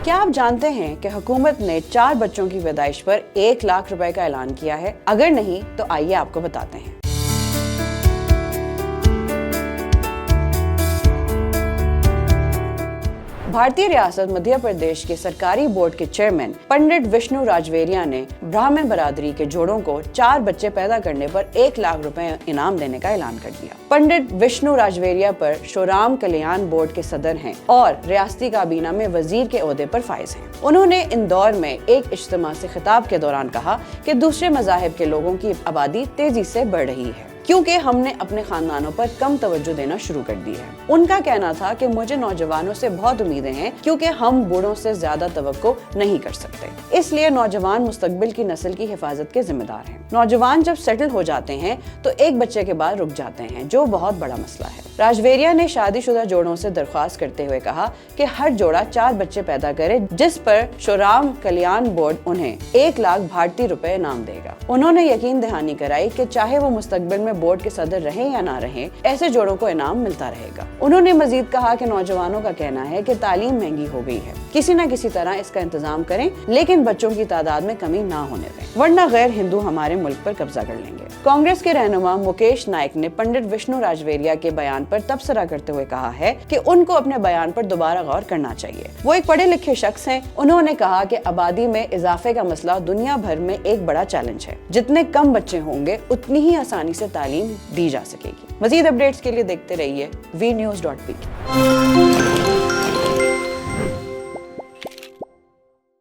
क्या आप जानते हैं कि हुकूमत ने 4 बच्चों की पैदाइश पर 1 लाख रुपए का ऐलान किया है? अगर नहीं तो आइए आपको बताते हैं। भारतीय रियासत मध्य प्रदेश के सरकारी बोर्ड के चेयरमैन पंडित विष्णु राजवेरिया ने ब्राह्मण बरादरी के जोड़ों को 4 बच्चे पैदा करने पर 1 लाख रुपए इनाम देने का ऐलान कर दिया। पंडित विष्णु राजवेरिया पर श्रोराम कल्याण बोर्ड के सदर हैं और रियासती काबीना में वजीर के ओहदे पर फाइज हैं। उन्होंने इंदौर में एक इज्तिमा से खिताब के दौरान कहा कि दूसरे मज़ाहिब के लोगों की आबादी तेजी से बढ़ रही है क्योंकि हमने अपने खानदानों पर कम तवज्जो देना शुरू कर दी है। उनका कहना था कि मुझे नौजवानों से बहुत उम्मीदें हैं क्योंकि हम बूढ़ों से ज्यादा तवक्को नहीं कर सकते, इसलिए नौजवान मुस्तकबिल की नस्ल की हिफाजत के जिम्मेदार हैं। नौजवान जब सेटल हो जाते हैं तो एक बच्चे के बाद रुक जाते हैं, जो बहुत बड़ा मसला है। राजवेरिया ने शादीशुदा जोड़ों से दरख्वास्त करते हुए कहा कि हर जोड़ा 4 बच्चे पैदा करे, जिस पर श्रोराम कल्याण बोर्ड उन्हें 1 लाख भारतीय रुपए इनाम देगा। उन्होंने यकीन दहानी कराई कि चाहे वो मुस्तकबिल में बोर्ड के सदर रहे या ना रहे, ऐसे जोड़ों को इनाम मिलता रहेगा। उन्होंने मजीद कहा कि नौजवानों का कहना है कि तालीम महंगी हो गई है, किसी न किसी तरह इसका इंतजाम करें, लेकिन बच्चों की तादाद में कमी ना होने दें, वरना गैर हिंदू हमारे मुल्क पर कब्जा कर लेंगे। कांग्रेस के रहनुमा मुकेश नाइक ने पंडित विष्णु राजवेरिया के बयान पर तबसरा करते हुए कहा है कि उनको अपने बयान पर दोबारा गौर करना चाहिए। वो एक पढ़े लिखे शख्स हैं। उन्होंने कहा कि आबादी में इजाफे का मसला दुनिया भर में एक बड़ा चैलेंज है। जितने कम बच्चे होंगे उतनी ही आसानी से तालीम दी जा सकेगी। मजीद अपडेट्स के लिए देखते रहिए vnews.p।